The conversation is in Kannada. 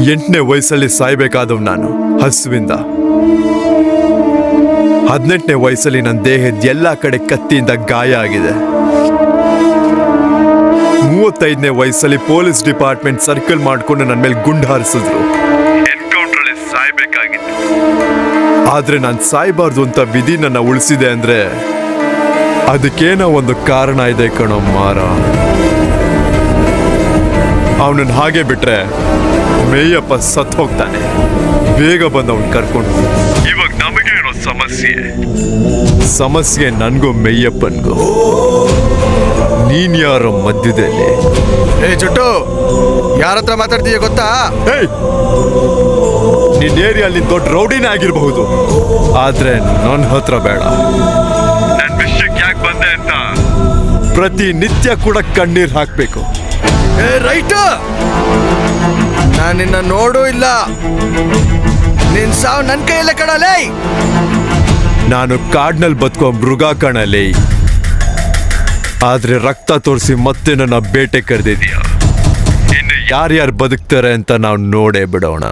8ನೇ ವಯಸ್ಸಲ್ಲಿ ಸಾಯ್ಬೇಕಾದವ್ ನಾನು ಹಸುವಿಂದ. 18ನೇ ವಯಸ್ಸಲ್ಲಿ ನನ್ನ ದೇಹದ ಎಲ್ಲಾ ಕಡೆ ಕತ್ತಿಯಿಂದ ಗಾಯ ಆಗಿದೆ. 35ನೇ ವಯಸ್ಸಲ್ಲಿ ಪೊಲೀಸ್ ಡಿಪಾರ್ಟ್ಮೆಂಟ್ ಸರ್ಕಲ್ ಮಾಡ್ಕೊಂಡು ನನ್ನ ಮೇಲೆ ಗುಂಡು ಹಾರಿಸಿದ್ರು. ಎನ್ಕೌಂಟರ್ ಅಲ್ಲಿ ಸಾಯ್ಬೇಕಾಗಿತ್ತು. ಆದ್ರೆ ನಾನು ಸಾಯ್ಬಾರ್ದು ಅಂತ ವಿಧಿ ನನ್ನ ಉಳಿಸಿದೆ ಅಂದ್ರೆ ಅದಕ್ಕೇನೋ ಒಂದು ಕಾರಣ ಇದೆ ಕಣೋ ಮಾರ. ಅವನನ್ನ ಹಾಗೆ ಬಿಟ್ರೆ ಮೇಯಪ್ಪ ಸತ್ ಹೋಗ್ತಾನೆ. ಬೇಗ ಬಂದು ಅವನ್ ಕರ್ಕೊಂಡು. ಇವಾಗ ನಮಗೆ ಇರೋ ಸಮಸ್ಯೆ ನನ್ಗೂ ಮೇಯಪ್ಪನ್ಗೂ. ನೀನ್ ಯಾರೋ ಮಧ್ಯದಲ್ಲಿ. ಚುಟ್ಟು, ಯಾರ ಹತ್ರ ಮಾತಾಡ್ತೀಯ ಗೊತ್ತಾ? ನಿನ್ ಏರಿಯಲ್ಲಿ ದೊಡ್ಡ ರೌಡಿನೇ ಆಗಿರಬಹುದು, ಆದ್ರೆ ನನ್ನ ಹತ್ರ ಬೇಡ. ನನ್ ವಿಷಯಕ್ಕೆ ಯಾಕೆ ಬಂದೆ ಅಂತ ಪ್ರತಿನಿತ್ಯ ಕೂಡ ಕಣ್ಣೀರ್ ಹಾಕ್ಬೇಕು. ರೈಟ್, ನಾನು ನಿನ್ನ ನೋಡೂ ಇಲ್ಲ. ನಿನ್ ಸಾವು ನನ್ ಕೈಯಲ್ಲೇ ಕಣಲೇ. ನಾನು ಕಾಡ್ನಲ್ಲಿ ಬದುಕೋ ಮೃಗ ಕಣಲೇ. ಆದ್ರೆ ರಕ್ತ ತೋರಿಸಿ ಮತ್ತೆ ನನ್ನ ಬೇಟೆ ಕರೆದಿದ್ಯಾ. ಇನ್ನು ಯಾರ್ಯಾರು ಬದುಕ್ತಾರೆ ಅಂತ ನಾವು ನೋಡೇ ಬಿಡೋಣ.